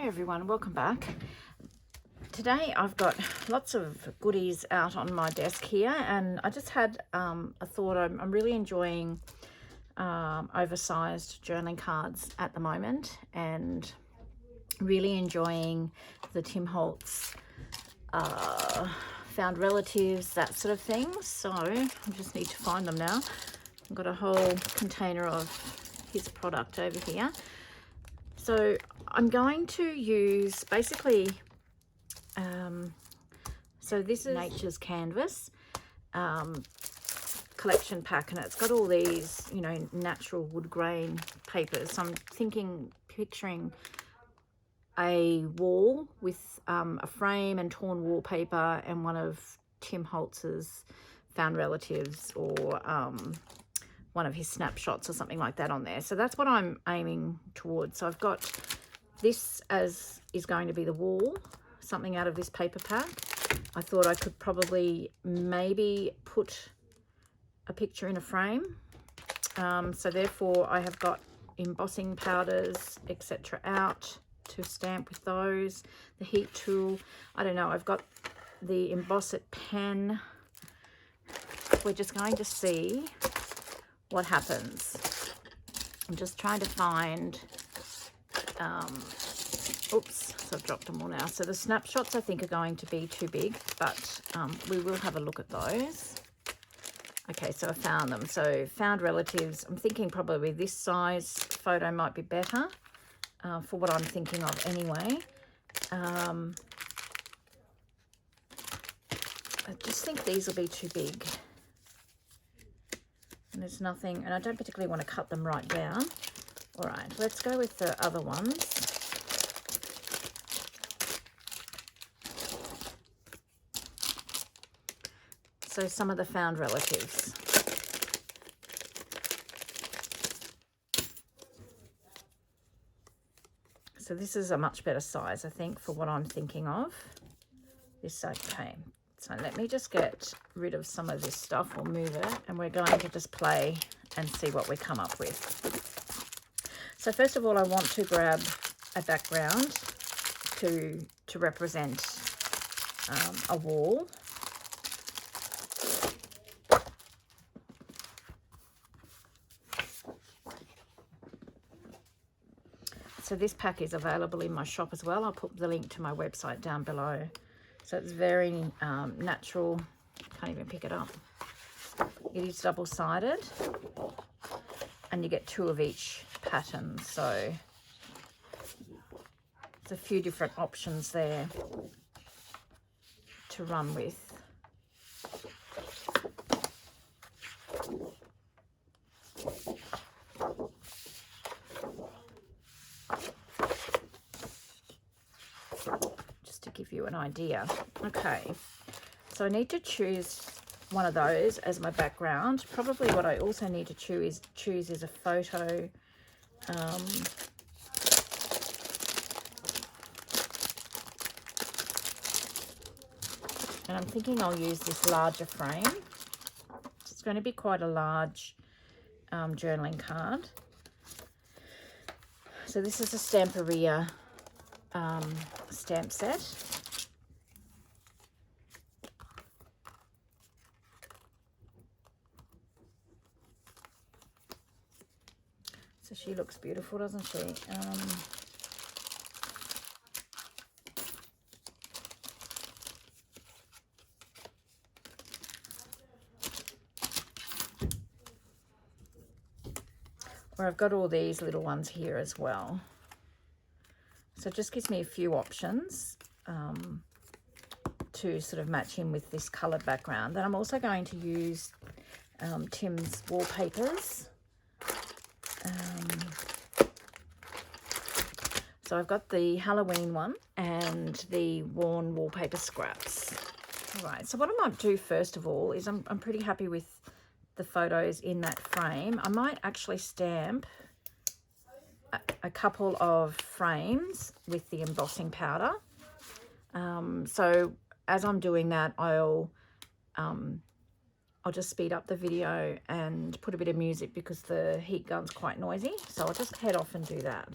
everyone, welcome back. Today I've got lots of goodies out on my desk here, and I just had a thought. I'm really enjoying oversized journaling cards at the moment, and really enjoying the Tim Holtz Found relatives, that sort of thing. So I just need to find them now. I've got a whole container of his product over here. So I'm going to use basically, so this is Nature's Canvas collection pack, and it's got all these, you know, natural wood grain papers. So I'm picturing a wall with a frame and torn wallpaper and one of Tim Holtz's Found relatives, or one of his snapshots or something like that on there. So that's what I'm aiming towards. So I've got this as is going to be the wall, something out of this paper pack. I thought I could probably maybe put a picture in a frame. So therefore I have got embossing powders, etc. out to stamp with those. The heat tool, I don't know, I've got the Emboss It pen. We're just going to see what happens. I'm just trying to find, oops, so I've dropped them all now. So the snapshots I think are going to be too big, but we will have a look at those. Okay, so I found them. So Found relatives, I'm thinking probably this size photo might be better for what I'm thinking of anyway. I just think these will be too big. And there's nothing, and I don't particularly want to cut them right down. All right, let's go with the other ones. So some of the Found relatives. So this is a much better size, I think, for what I'm thinking of. This, okay. So let me just get rid of some of this stuff, or move it, and we're going to just play and see what we come up with. So first of all, I want to grab a background to represent a wall. So this pack is available in my shop as well. I'll put the link to my website down below. So it's very natural. Can't even pick it up. It is double-sided, and you get 2 of each pattern. So there's a few different options there to run with. Give you an idea. Okay, so I need to choose one of those as my background. Probably what I also need to choose is a photo. And I'm thinking I'll use this larger frame. It's going to be quite a large journaling card. So this is a Stamperia stamp set. So she looks beautiful, doesn't she? Where I've got all these little ones here as well. So it just gives me a few options to sort of match in with this coloured background. Then I'm also going to use Tim's wallpapers. So I've got the Halloween one and the worn wallpaper scraps. All right, so what I might do first of all is I'm pretty happy with the photos in that frame. I might actually stamp a couple of frames with the embossing powder. So as I'm doing that, I'll just speed up the video and put a bit of music because the heat gun's quite noisy. So I'll just head off and do that.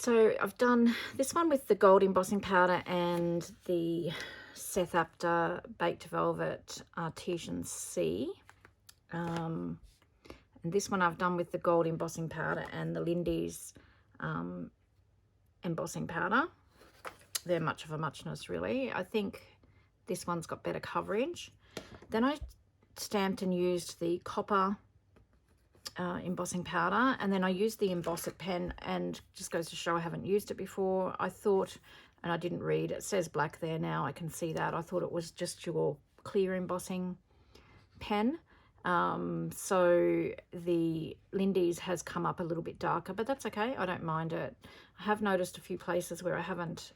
So I've done this one with the gold embossing powder and the Seth Apter Baked Velvet Artesian C. And this one I've done with the gold embossing powder and the Lindy's embossing powder. They're much of a muchness, really. I think this one's got better coverage. Then I stamped and used the copper embossing powder, and then I used the Emboss-It pen, and just goes to show I haven't used it before. I thought, and I didn't read, it says black there now, I can see that. I thought it was just your clear embossing pen. So the Lindy's has come up a little bit darker, but that's okay, I don't mind it. I have noticed a few places where I haven't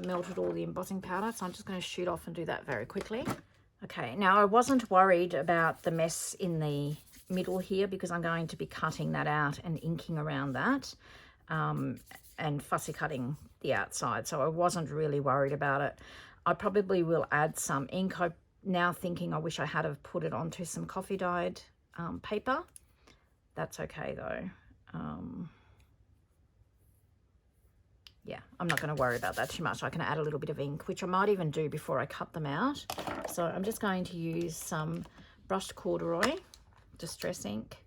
melted all the embossing powder, so I'm just going to shoot off and do that very quickly. Okay, now I wasn't worried about the mess in the middle here because I'm going to be cutting that out and inking around that and fussy cutting the outside, so I wasn't really worried about it. I probably will add some ink. I'm now thinking I wish I had have put it onto some coffee dyed paper. That's okay though. Yeah, I'm not going to worry about that too much. I can add a little bit of ink, which I might even do before I cut them out. So I'm just going to use some brushed corduroy distress ink.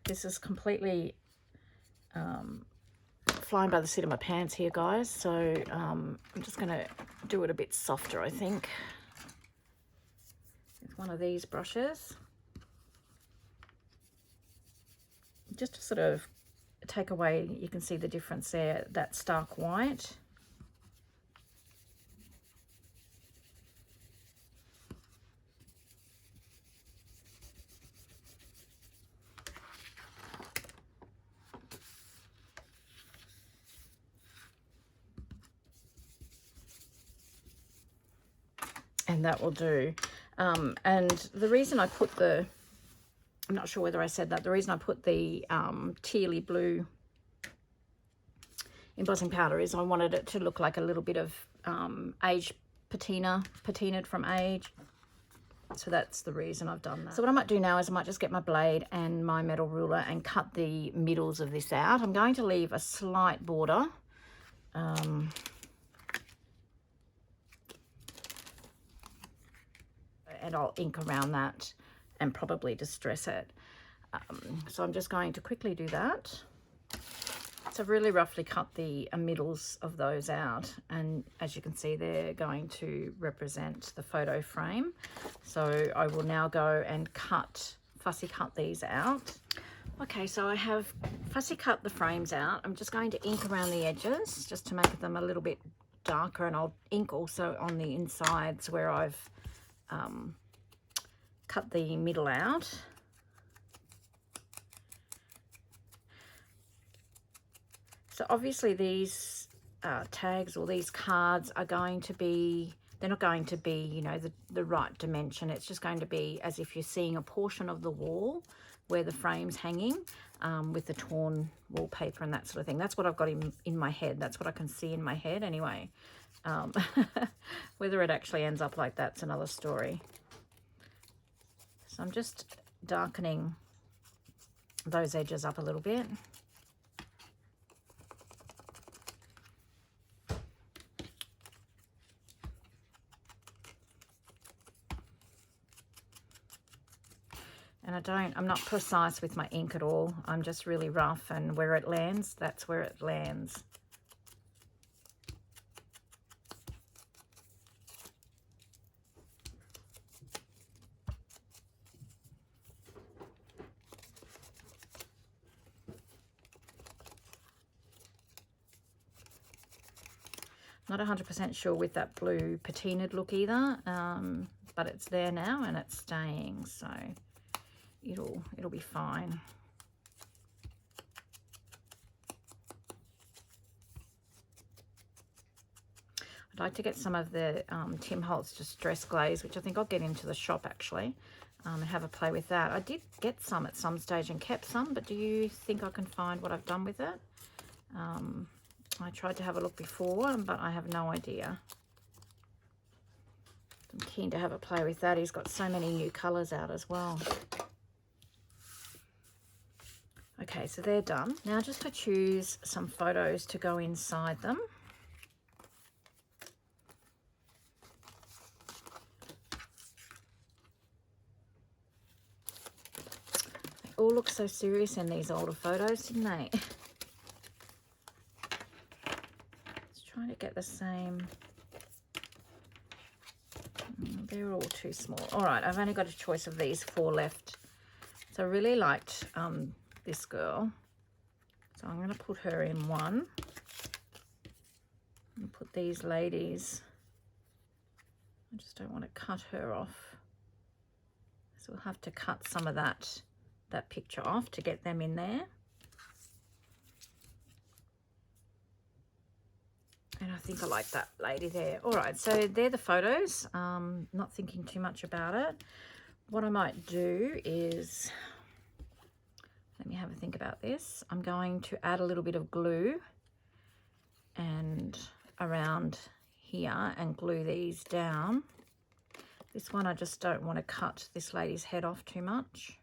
This is completely flying by the seat of my pants here, guys. So I'm just going to do it a bit softer, I think, with one of these brushes. Just to sort of take away, you can see the difference there, that stark white. And that will do. And the reason I put the, I'm not sure whether I said that, the reason I put the tealy blue embossing powder is I wanted it to look like a little bit of age patinaed from age. So that's the reason I've done that. So what I might do now is I might just get my blade and my metal ruler and cut the middles of this out. I'm going to leave a slight border. And I'll ink around that and probably distress it. So I'm just going to quickly do that. So I've really roughly cut the middles of those out, and as you can see, they're going to represent the photo frame. So I will now go and fussy cut these out. Okay, so I have fussy cut the frames out. I'm just going to ink around the edges just to make them a little bit darker, and I'll ink also on the insides where I've cut the middle out. So obviously these tags or these cards are going to be, they're not going to be, you know, the right dimension. It's just going to be as if you're seeing a portion of the wall where the frame's hanging with the torn wallpaper and that sort of thing. That's what I've got in my head. That's what I can see in my head anyway. Whether it actually ends up like that's another story. So I'm just darkening those edges up a little bit. And I'm not precise with my ink at all. I'm just really rough, and where it lands, that's where it lands. Not 100% sure with that blue patinaed look either, but it's there now and it's staying, so it'll be fine. I'd like to get some of the Tim Holtz Distress Glaze, which I think I'll get into the shop actually, and have a play with that. I did get some at some stage and kept some, but do you think I can find what I've done with it? I tried to have a look before, but I have no idea. I'm keen to have a play with that. He's got so many new colours out as well. Okay, so they're done. Now just to choose some photos to go inside them. They all look so serious in these older photos, didn't they? Just trying to get the same. They're all too small. All right, I've only got a choice of these 4 left. So I really liked this girl. So I'm going to put her in one. And put these ladies. I just don't want to cut her off. So we'll have to cut some of that picture off to get them in there. And I think I like that lady there. All right, so they're the photos. Not thinking too much about it. What I might do is, let me have a think about this. I'm going to add a little bit of glue and around here and glue these down. This one I just don't want to cut this lady's head off too much.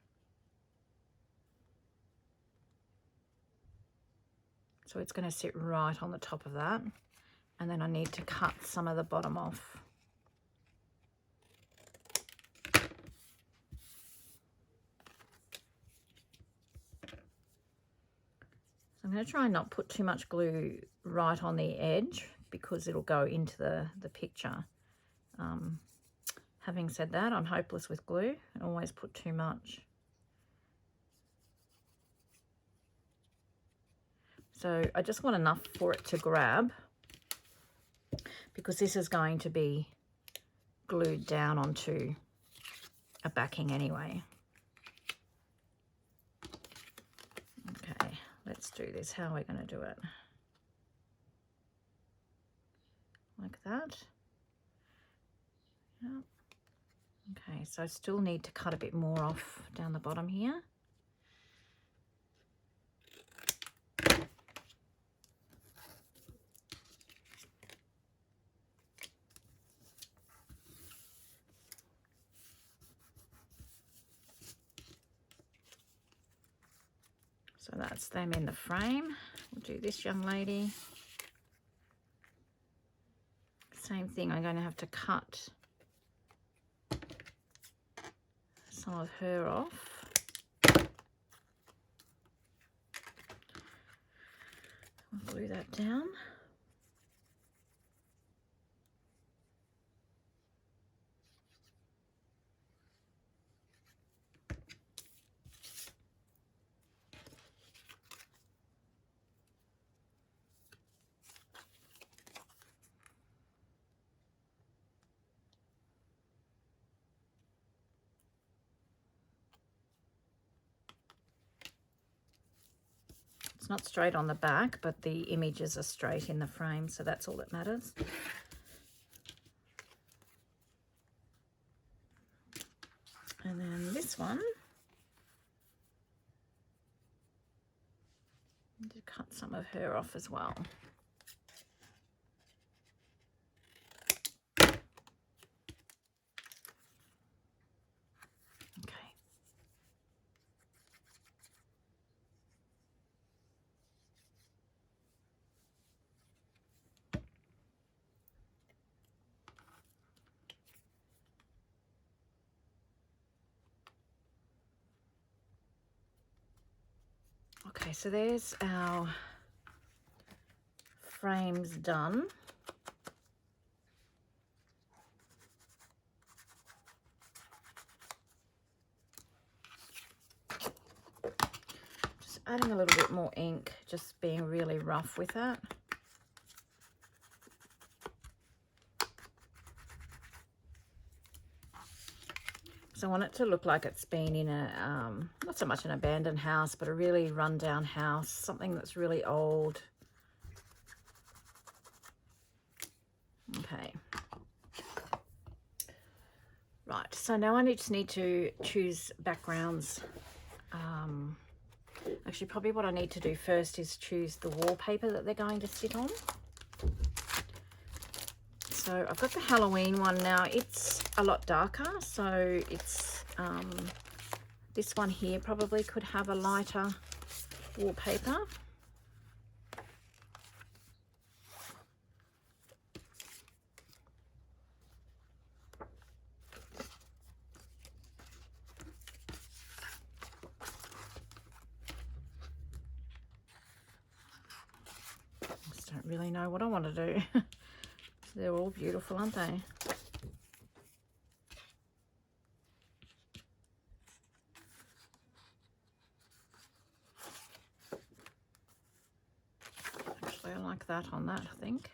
So it's going to sit right on the top of that. And then I need to cut some of the bottom off. So I'm going to try and not put too much glue right on the edge because it'll go into the picture. Having said that, I'm hopeless with glue. I always put too much. So I just want enough for it to grab, because this is going to be glued down onto a backing anyway. Okay, let's do this. How are we going to do it? Like that. Yeah. Okay, so I still need to cut a bit more off down the bottom here. So that's them in the frame. We'll do this young lady. Same thing, I'm going to have to cut some of her off. I'll glue that down. It's not straight on the back, but the images are straight in the frame, so that's all that matters. And then this one, I need to cut some of her off as well. Okay, so there's our frames done. Just adding a little bit more ink, just being really rough with it. So I want it to look like it's been in a, not so much an abandoned house, but a really run-down house, something that's really old. Okay. Right, so now I just need to choose backgrounds. Actually, probably what I need to do first is choose the wallpaper that they're going to sit on. So I've got the Halloween one now. It's a lot darker, so it's this one here probably could have a lighter wallpaper. Just don't really know what I want to do. They're all beautiful, aren't they? Actually, I like that on that, I think.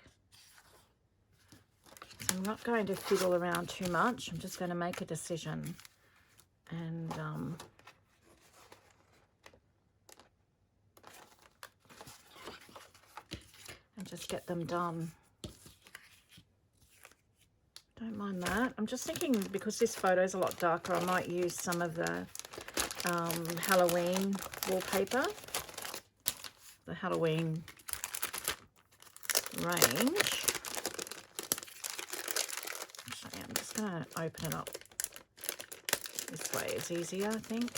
So I'm not going to fiddle around too much. I'm just going to make a decision and just get them done. Don't mind that. I'm just thinking, because this photo is a lot darker, I might use some of the Halloween wallpaper, the Halloween range. Actually, I'm just going to open it up. This way is easier, I think.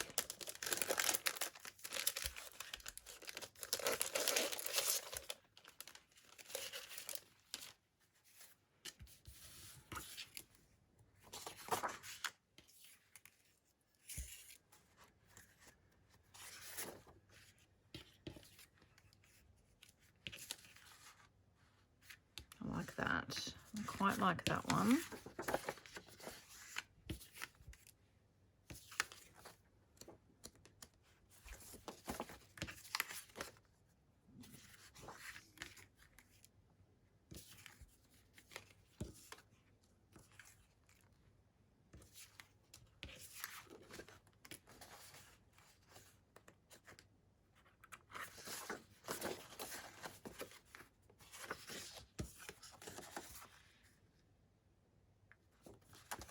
I like that. I quite like that one.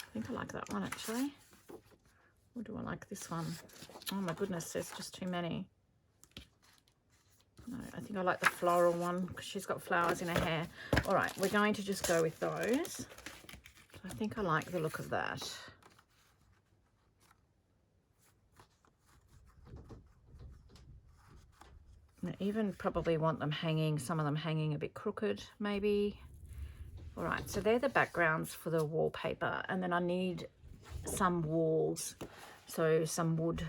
I think I like that one actually. Or do I like this one? Oh my goodness, there's just too many. No, I think I like the floral one because she's got flowers in her hair. All right, we're going to just go with those. I think I like the look of that. And I even probably want them hanging, some of them hanging a bit crooked maybe. All right, so they're the backgrounds for the wallpaper, and then I need some walls, so some wood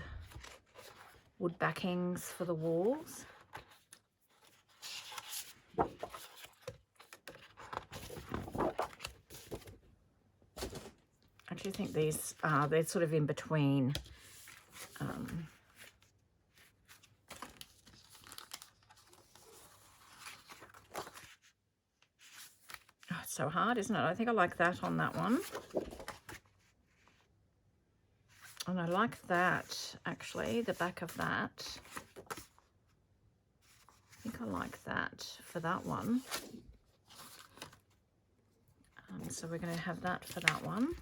backings for the walls. I do think these they're sort of in between. Oh, it's so hard, isn't it? I think I like that on that one. And I like that, actually, the back of that. I think I like that for that one. So we're going to have that for that one.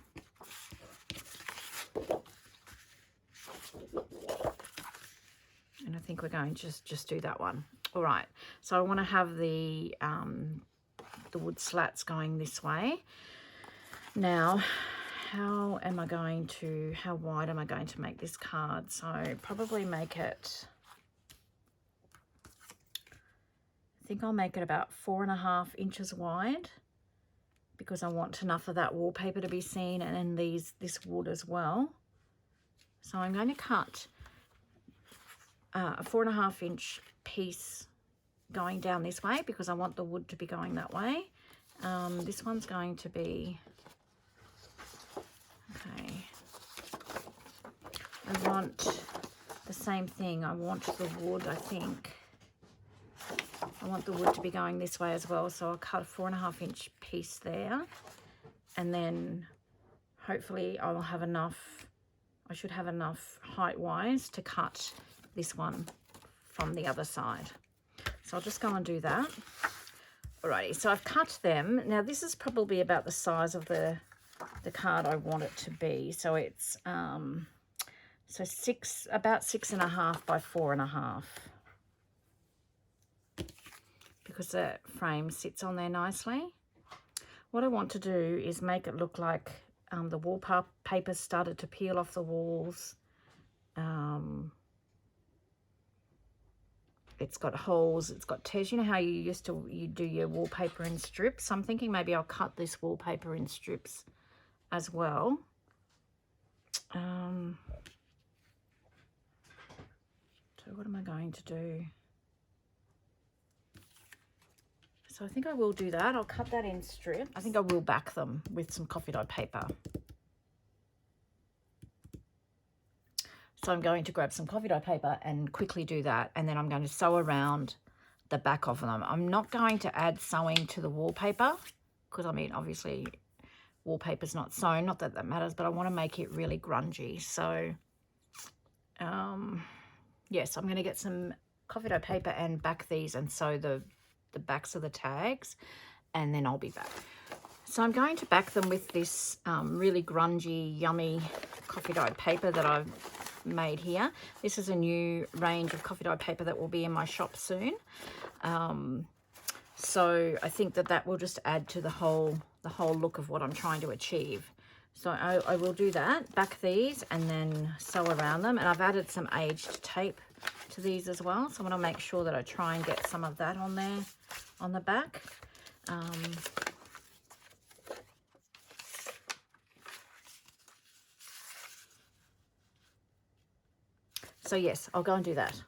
And I think we're going to just do that one. All right, so I want to have the wood slats going this way. Now, how wide am I going to make this card? So probably make it, I think I'll make it about 4.5 inches wide, because I want enough of that wallpaper to be seen, and then this wood as well. So I'm going to cut a 4.5 inch piece going down this way because I want the wood to be going that way. This one's going to be, okay, I want the same thing. I want the wood, I think. I want the wood to be going this way as well, so I'll cut a 4.5 inch piece there, and then hopefully I'll have enough, I should have enough height-wise to cut this one from the other side. So I'll just go and do that. Alrighty, so I've cut them. Now this is probably about the size of the card I want it to be. So it's so about 6.5 by 4.5. Because the frame sits on there nicely. What I want to do is make it look like the wallpaper started to peel off the walls. it's got holes, it's got tears. You know how you do your wallpaper in strips? I'm thinking maybe I'll cut this wallpaper in strips as well. So what am I going to do? So I think I will do that. I'll cut that in strips. I think I will back them with some coffee dye paper. So I'm going to grab some coffee dye paper and quickly do that. And then I'm going to sew around the back of them. I'm not going to add sewing to the wallpaper because, I mean, obviously wallpaper's not sewn. Not that that matters, but I want to make it really grungy. So, yes, I'm going to get some coffee dye paper and back these and sew the backs of the tags, and then I'll be back. So I'm going to back them with this really grungy, yummy coffee dyed paper that I've made here. This is a new range of coffee dyed paper that will be in my shop soon. So I think that will just add to the whole look of what I'm trying to achieve. So I will do that, back these, and then sew around them. And I've added some aged tape to these as well. So I want to make sure that I try and get some of that on there, on the back. So yes, I'll go and do that.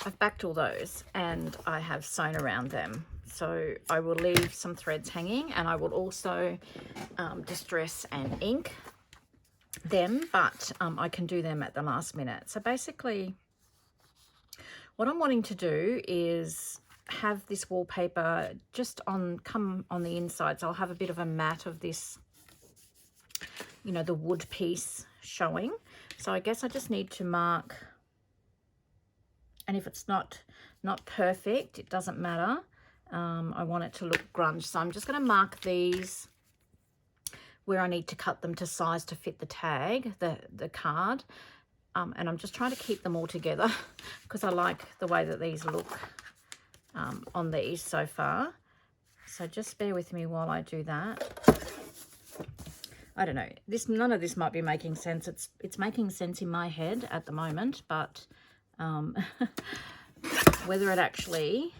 I've backed all those and I have sewn around them. So I will leave some threads hanging, and I will also distress and ink them, but I can do them at the last minute. So basically what I'm wanting to do is have this wallpaper just come on the inside. So I'll have a bit of a matte of this, you know, the wood piece showing. So I guess I just need to mark, and if it's not perfect, it doesn't matter. I want it to look grunge. So I'm just going to mark these where I need to cut them to size to fit the tag, the card. And I'm just trying to keep them all together because I like the way that these look on these so far. So just bear with me while I do that. I don't know, none of this might be making sense. It's making sense in my head at the moment, but whether it actually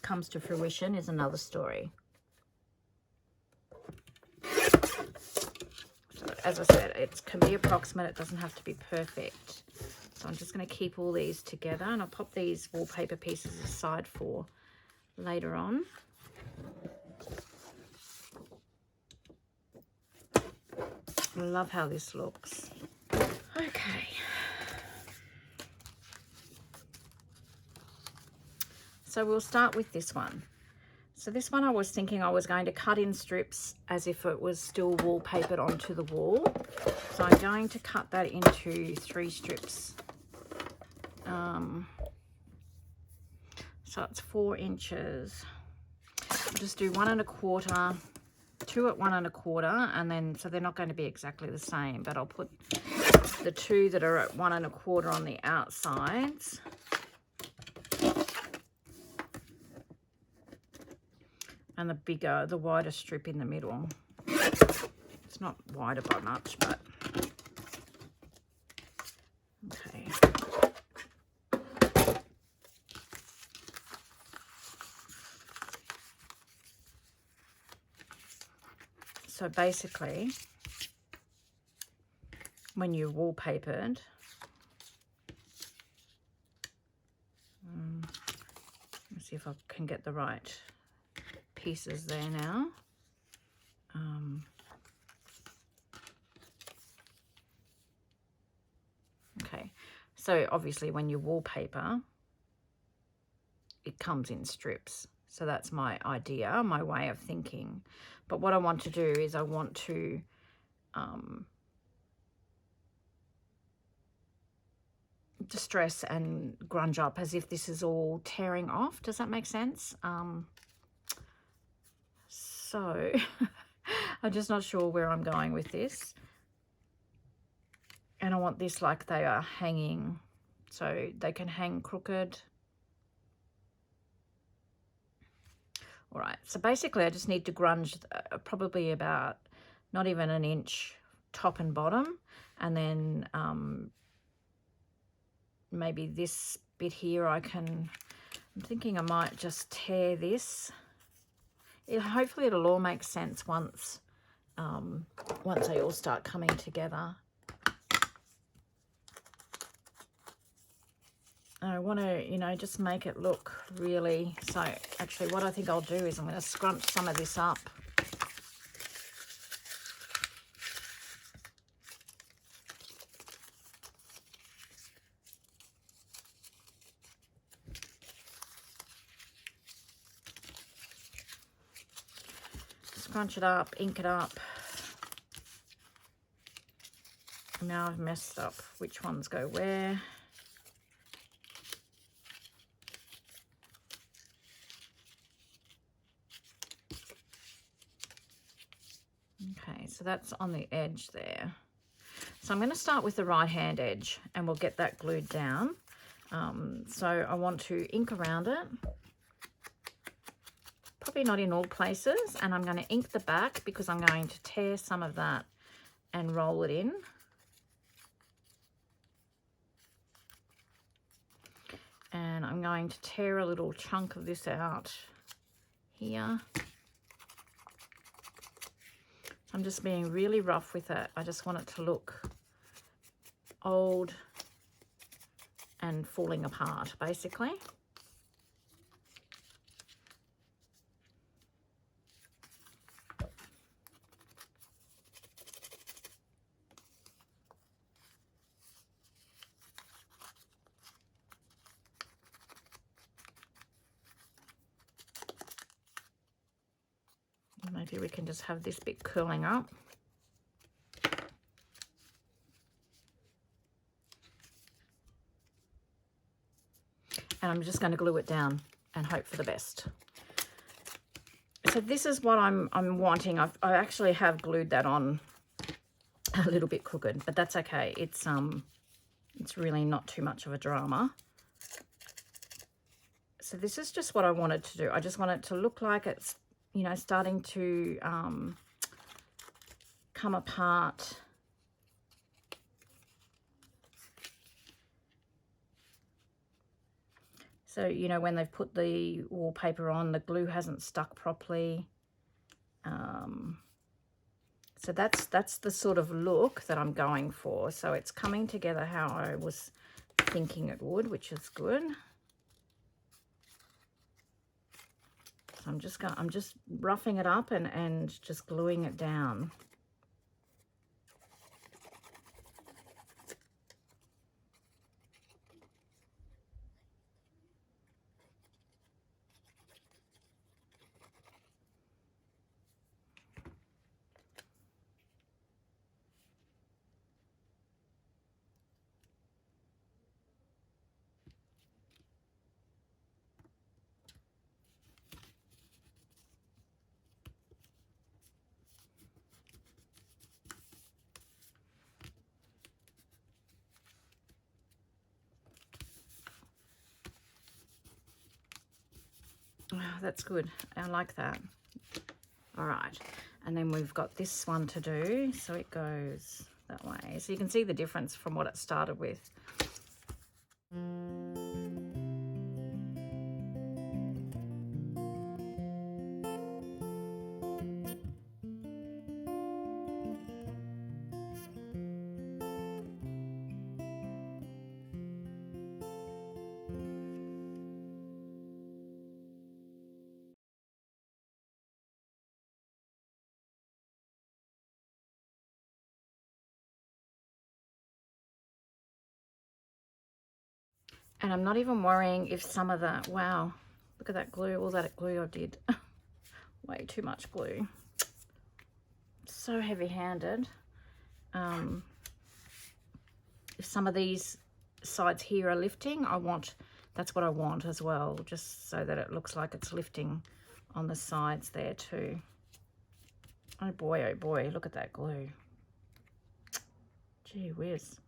comes to fruition is another story. So as I said, it can be approximate, it doesn't have to be perfect. So I'm just going to keep all these together, and I'll pop these wallpaper pieces aside for later on. I love how this looks. Okay. So we'll start with this one. So this one I was thinking I was going to cut in strips as if it was still wallpapered onto the wall. So I'm going to cut that into 3 strips. So it's 4 inches. I'll just do 1 1/4, 2 at 1 1/4, and then, so they're not going to be exactly the same, but I'll put the 2 that are at 1 1/4 on the outsides. And the wider strip in the middle. It's not wider by much, but okay. So basically, when you're wallpapered, let's see if I can get the right pieces there now. Okay, so obviously when you wallpaper, it comes in strips. So that's my idea, my way of thinking. But what I want to do is I want to distress and grunge up as if this is all tearing off. Does that make sense? So I'm just not sure where I'm going with this. And I want this like they are hanging, so they can hang crooked. All right, so basically I just need to grunge probably about not even an inch top and bottom, and then maybe this bit here, I'm thinking I might just tear this. Hopefully it'll all make sense once they all start coming together. I want to, you know, just make it look really, so actually what I think I'll do is I'm going to scrunch some of this up. Scrunch it up, ink it up. Now I've messed up which ones go where. Okay, so that's on the edge there. So I'm going to start with the right hand edge and we'll get that glued down. So I want to ink around it. Probably not in all places, and I'm going to ink the back because I'm going to tear some of that and roll it in. And I'm going to tear a little chunk of this out here. I'm just being really rough with it. I just want it to look old and falling apart, basically. Maybe we can just have this bit curling up. And I'm just going to glue it down and hope for the best. So this is what I'm wanting. I actually have glued that on a little bit crooked, but that's okay. It's really not too much of a drama. So this is just what I wanted to do. I just want it to look like it's, you know, starting to come apart. So, you know, when they've put the wallpaper on, the glue hasn't stuck properly. So that's the sort of look that I'm going for. So it's coming together how I was thinking it would, which is good. So I'm just roughing it up and just gluing it down. Oh, that's good. I like that. All right. And then we've got this one to do. So it goes that way. So you can see the difference from what it started with. And I'm not even worrying if some of that, wow, look at that glue, all that glue I did. Way too much glue. So heavy-handed. If some of these sides here are lifting, that's what I want as well, just so that it looks like it's lifting on the sides there too. Oh boy, look at that glue. Gee whiz.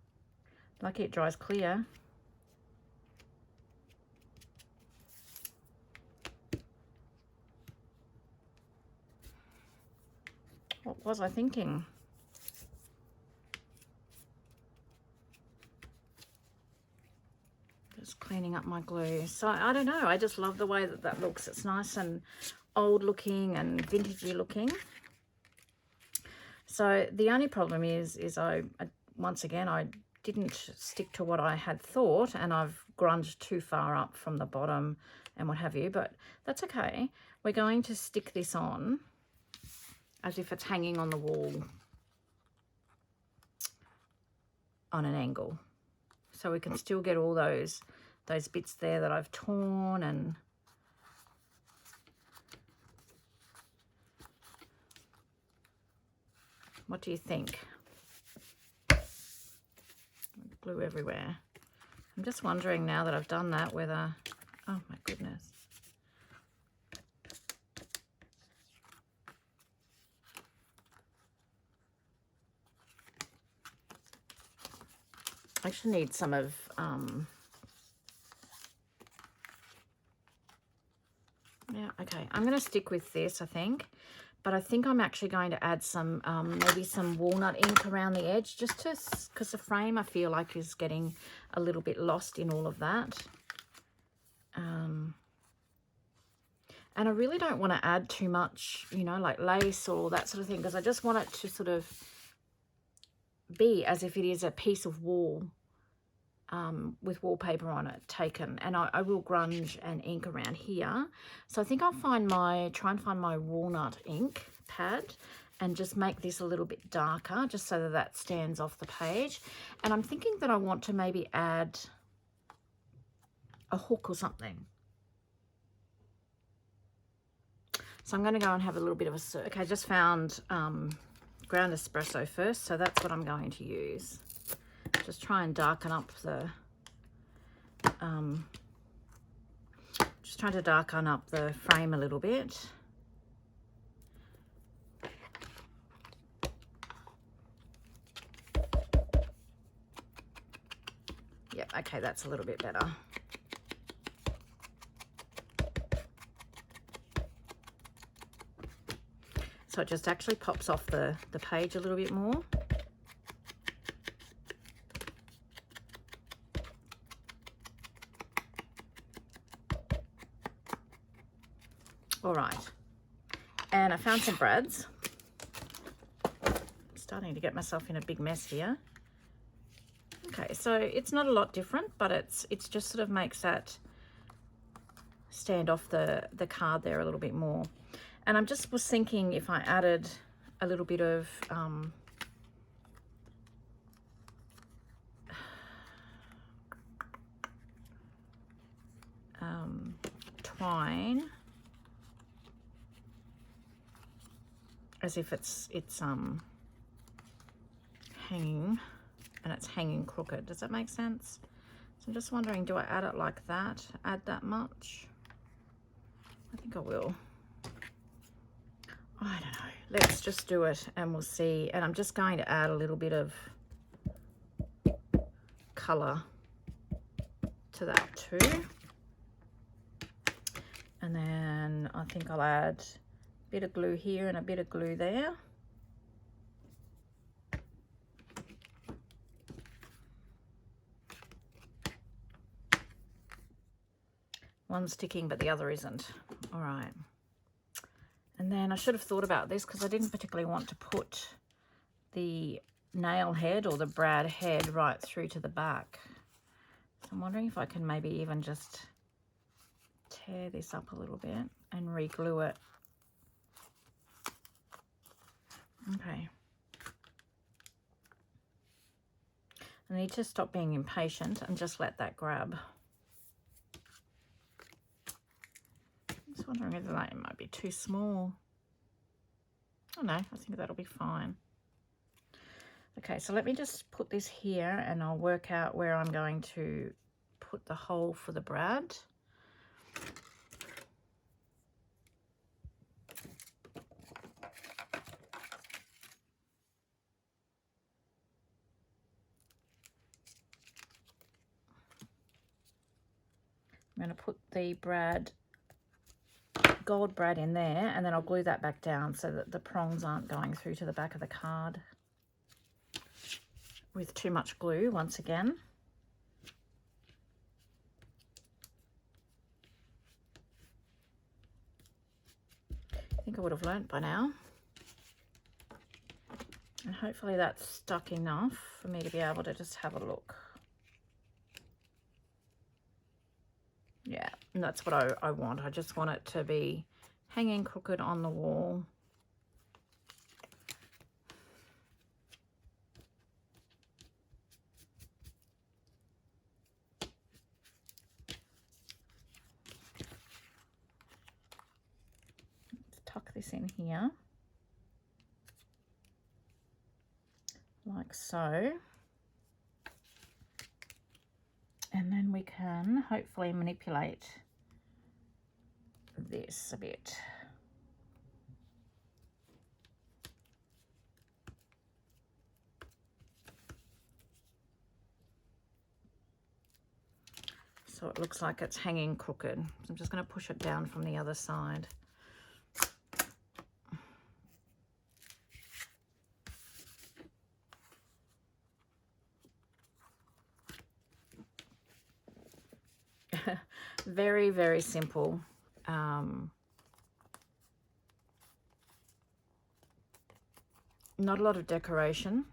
Lucky it dries clear. What was I thinking? Just cleaning up my glue. So I don't know, I just love the way that that looks. It's nice and old looking and vintagey looking. So the only problem is I once again, I didn't stick to what I had thought, and I've grunged too far up from the bottom and what have you, but that's okay. We're going to stick this on as if it's hanging on the wall on an angle. So we can still get all those bits there that I've torn. And what do you think? Glue everywhere. I'm just wondering now that I've done that whether, oh my goodness. I actually need some of, yeah, okay. I'm going to stick with this, I think. But I think I'm actually going to add some, maybe some walnut ink around the edge, just to, because the frame I feel like is getting a little bit lost in all of that. And I really don't want to add too much, you know, like lace or that sort of thing, because I just want it to sort of be as if it is a piece of wall with wallpaper on it taken. And I will grunge and ink around here. So I think I'll try and find my walnut ink pad and just make this a little bit darker, just so that that stands off the page. And I'm thinking that I want to maybe add a hook or something. So I'm going to go and have a little bit of a search. Okay, I just found ground espresso first, so that's what I'm going to use. Just try and darken up the, just trying to darken up the frame a little bit. Yep, okay, that's a little bit better. So it just actually pops off the page a little bit more. All right, and I found some brads. I'm starting to get myself in a big mess here. Okay, so it's not a lot different, but it's just sort of makes that stand off the card there a little bit more. And I'm just was thinking if I added a little bit of twine, as if it's hanging, and it's hanging crooked. Does that make sense? So I'm just wondering, do I add it like that? Add that much? I think I will. I don't know. Let's just do it and we'll see. And I'm just going to add a little bit of colour to that too. And then I think I'll add a bit of glue here and a bit of glue there. One's sticking, but the other isn't. All right. And then I should have thought about this because I didn't particularly want to put the nail head or the brad head right through to the back. So I'm wondering if I can maybe even just tear this up a little bit and re-glue it. Okay. I need to stop being impatient and just let that grab. I'm just wondering whether that might be too small. Oh no, I think that'll be fine. Okay, so let me just put this here and I'll work out where I'm going to put the hole for the brad. I'm going to put the gold brad in there, and then I'll glue that back down so that the prongs aren't going through to the back of the card with too much glue once again. think I would have learnt by now. And hopefully that's stuck enough for me to be able to just have a look. Yeah, and that's what I want. I just want it to be hanging crooked on the wall. Let's tuck this in here, like so. And then we can hopefully manipulate this a bit. So it looks like it's hanging crooked. So I'm just going to push it down from the other side. Very, very simple. Not a lot of decoration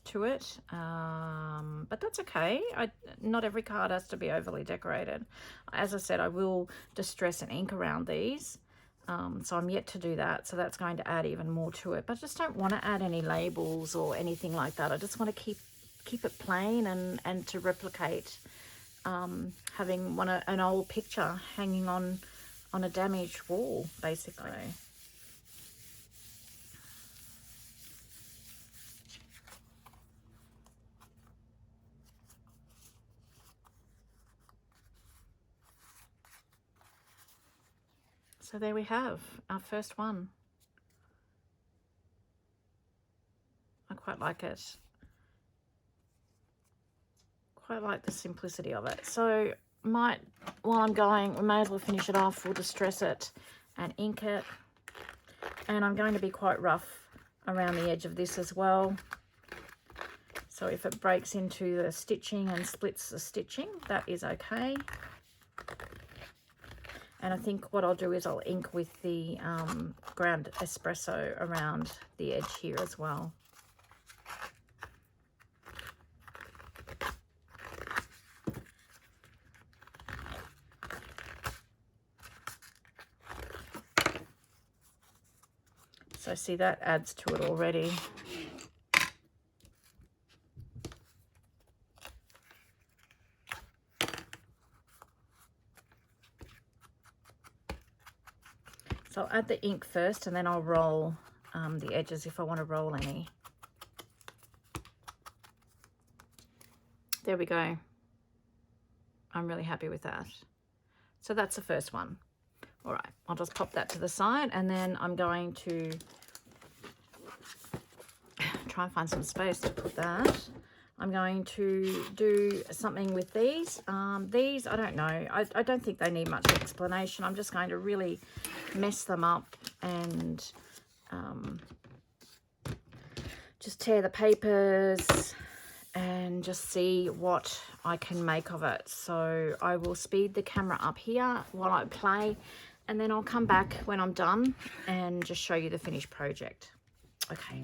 to it, but that's okay. Not every card has to be overly decorated. As I said, I will distress and ink around these, so I'm yet to do that, so that's going to add even more to it. But I just don't want to add any labels or anything like that. I just want to keep it plain and to replicate having an old picture hanging on a damaged wall, basically. So there we have our first one. I quite like it. Quite like the simplicity of it. So while I'm going, we may as well finish it off. We'll distress it and ink it. And I'm going to be quite rough around the edge of this as well. So if it breaks into the stitching and splits the stitching, that is okay. And I think what I'll do is I'll ink with the ground espresso around the edge here as well. So see, that adds to it already. So I'll add the ink first and then I'll roll the edges if I want to roll any. There we go. I'm really happy with that. So that's the first one. All right, I'll just pop that to the side and then I'm going to try and find some space to put that. I'm going to do something with these. These, I don't know. I don't think they need much explanation. I'm just going to really mess them up and just tear the papers and just see what I can make of it. So I will speed the camera up here while I play, and then I'll come back when I'm done and just show you the finished project. Okay.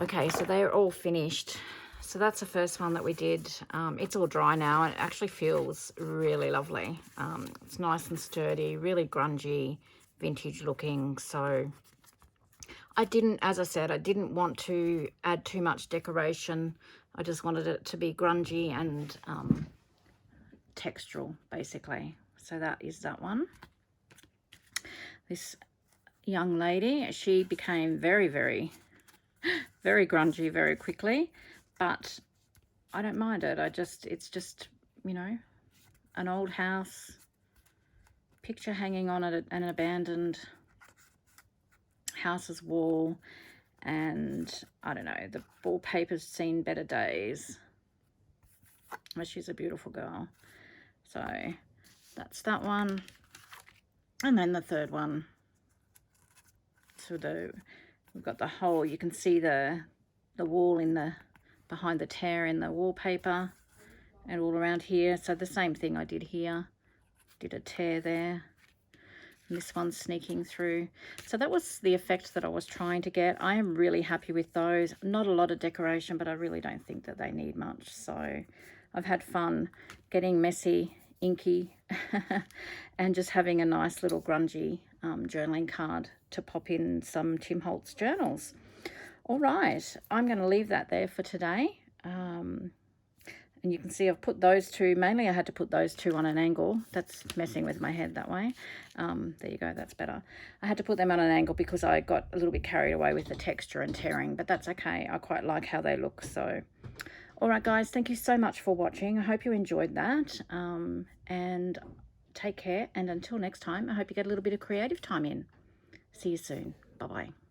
Okay, so they're all finished. So that's the first one that we did. It's all dry now, and it actually feels really lovely. It's nice and sturdy, really grungy, vintage looking. So I didn't, as I said, I didn't want to add too much decoration. I just wanted it to be grungy and textural, basically. So that is that one. This young lady, she became very, very grungy very quickly, but I don't mind it. It's just, you know, an old house, picture hanging on it, an abandoned house's wall, and I don't know, the wallpaper's seen better days. But she's a beautiful girl. So that's that one. And then the third one. So we've got the whole, you can see the wall in the, behind the tear in the wallpaper, and all around here. So the same thing I did here, did a tear there, and this one's sneaking through. So that was the effect that I was trying to get. I am really happy with those. Not a lot of decoration, but I really don't think that they need much. So I've had fun getting messy, inky, and just having a nice little grungy journaling card to pop in some Tim Holtz journals. All right, I'm going to leave that there for today. And you can see I've put those two, mainly I had to put those two on an angle. That's messing with my head that way. There you go, that's better. I had to put them on an angle because I got a little bit carried away with the texture and tearing, but that's okay. I quite like how they look. So, all right, guys, thank you so much for watching. I hope you enjoyed that. And take care. And until next time, I hope you get a little bit of creative time in. See you soon. Bye-bye.